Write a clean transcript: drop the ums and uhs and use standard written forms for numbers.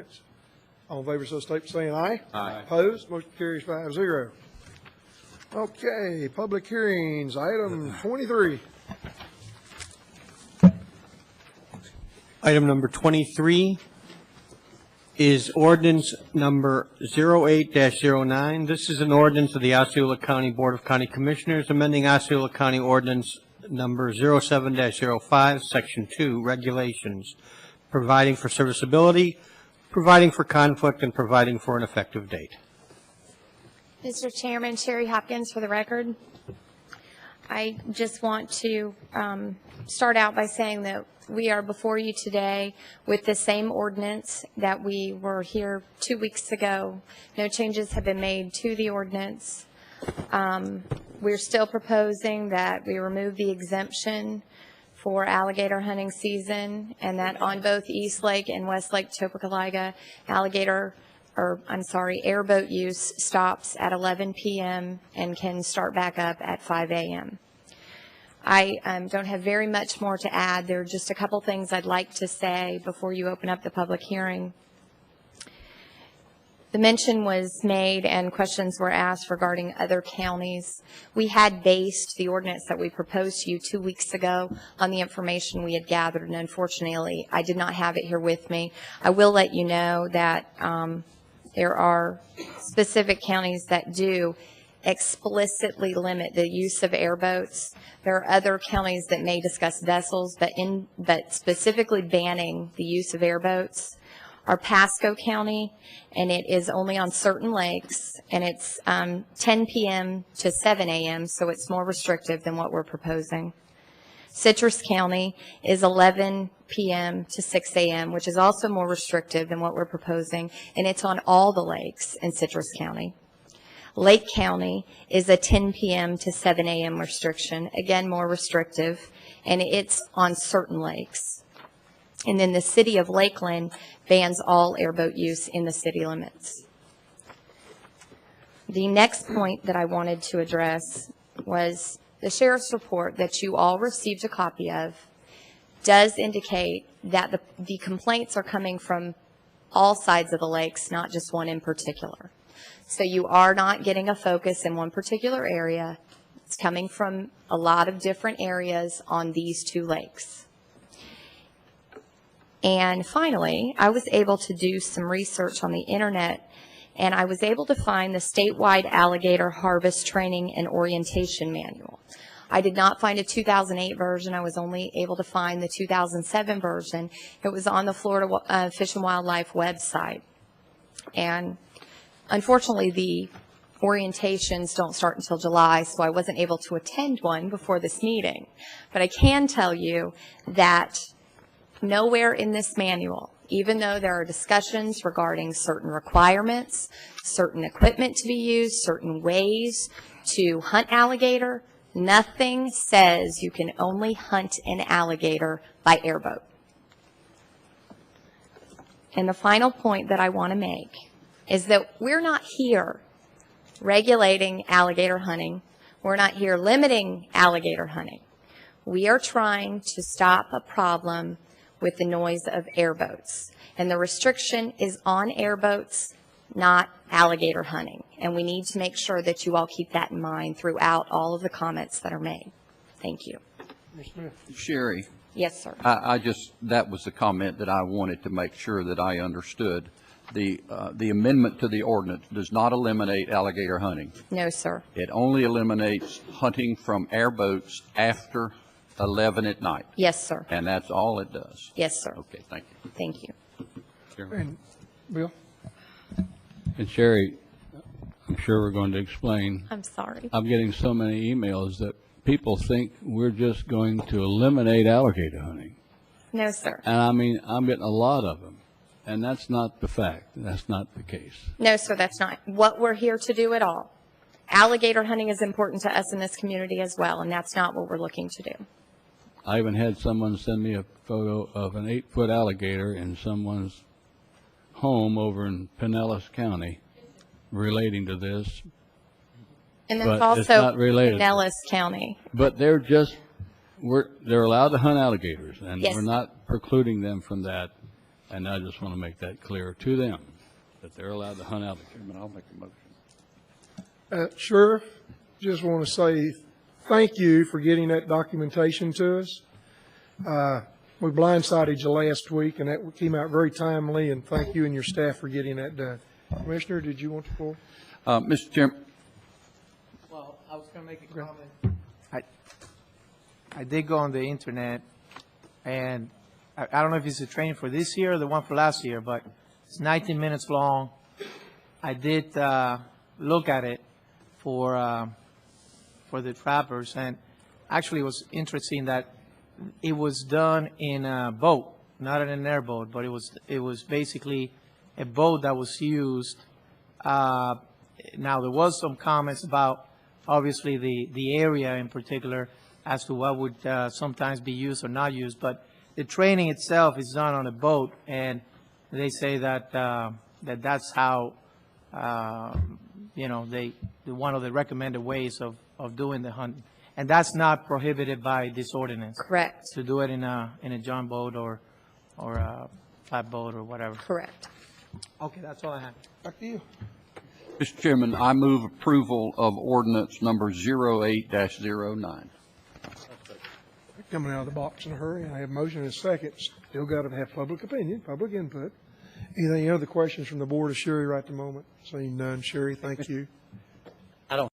comments? All in favor, so state saying aye. Aye. Opposed? Motion carries 5-0. Okay, public hearings, item 23. Item number 23 is ordinance number 08-09. This is an ordinance of the Osceola County Board of County Commissioners amending Osceola County Ordinance number 07-05, Section 2, Regulations, providing for serviceability, providing for conflict, and providing for an effective date. Mr. Chairman, Sherry Hopkins for the record. I just want to start out by saying that we are before you today with the same ordinance that we were here 2 weeks ago. No changes have been made to the ordinance. We're still proposing that we remove the exemption for alligator hunting season, and that on both East Lake and West Lake Topeka airboat use stops at 11 p.m. and can start back up at 5 a.m. I don't have very much more to add. There are just a couple things I'd like to say before you open up the public hearing. The mention was made and questions were asked regarding other counties. We had based the ordinance that we proposed to you 2 weeks ago on the information we had gathered, and unfortunately, I did not have it here with me. I will let you know that there are specific counties that do explicitly limit the use of airboats. There are other counties that may discuss vessels, but specifically banning the use of airboats are Pasco County, and it is only on certain lakes, and it's 10 p.m. to 7 a.m., so it's more restrictive than what we're proposing. Citrus County is 11 p.m. to 6 a.m., which is also more restrictive than what we're proposing, and it's on all the lakes in Citrus County. Lake County is a 10 p.m. to 7 a.m. restriction, again more restrictive, and it's on certain lakes. And then the city of Lakeland bans all airboat use in the city limits. The next point that I wanted to address was the sheriff's report that you all received a copy of does indicate that the complaints are coming from all sides of the lakes, not just one in particular. So you are not getting a focus in one particular area. It's coming from a lot of different areas on these two lakes. And finally, I was able to do some research on the internet, and I was able to find the statewide alligator harvest training and orientation manual. I did not find a 2008 version. I was only able to find the 2007 version. It was on the Florida Fish and Wildlife website. And unfortunately, the orientations don't start until July, so I wasn't able to attend one before this meeting. But I can tell you that nowhere in this manual, even though there are discussions regarding certain requirements, certain equipment to be used, certain ways to hunt alligator, nothing says you can only hunt an alligator by airboat. And the final point that I want to make is that we're not here regulating alligator hunting. We're not here limiting alligator hunting. We are trying to stop a problem with the noise of airboats. And the restriction is on airboats, not alligator hunting. And we need to make sure that you all keep that in mind throughout all of the comments that are made. Thank you. Sherry. Yes, sir. That was the comment that I wanted to make sure that I understood. The amendment to the ordinance does not eliminate alligator hunting. No, sir. It only eliminates hunting from airboats after 11 at night. Yes, sir. And that's all it does. Yes, sir. Okay, thank you. Thank you. And Bill? And Sherry, I'm sure we're going to explain. I'm sorry. I'm getting so many emails that people think we're just going to eliminate alligator hunting. No, sir. And I mean, I'm getting a lot of them. And that's not the fact. That's not the case. No, sir, that's not what we're here to do at all. Alligator hunting is important to us in this community as well, and that's not what we're looking to do. I even had someone send me a photo of an 8-foot alligator in someone's home over in Pinellas County relating to this. And that's But it's also not related. Pinellas County. But they're allowed to hunt alligators, and Yes. we're not precluding them from that. And I just want to make that clear to them, that they're allowed to hunt alligator. Chairman, I'll make a motion. Sheriff, just want to say thank you for getting that documentation to us. We blindsided you last week, and that came out very timely, and thank you and your staff for getting that done. Commissioner, did you want the floor? Mr. Chairman, Well, I was going to make a comment. I did go on the internet, and I don't know if it's the training for this year or the one for last year, but it's 19 minutes long. I did look at it for the trappers, and actually it was interesting that it was done in a boat, not in an airboat, but it was basically a boat that was used. Now, there was some comments about, obviously, the area in particular as to what would sometimes be used or not used, but the training itself is done on a boat, and they say that that's how, one of the recommended ways of doing the hunting. And that's not prohibited by this ordinance. Correct. To do it in a john boat or a flatboat or whatever. Correct. Okay, that's all I have. Back to you. Mr. Chairman, I move approval of ordinance number 08-09. Coming out of the box in a hurry. I have motion and a second. Still got to have public opinion, public input. Any other questions from the board of Sherry right at the moment? Seeing none. Sherry, thank you.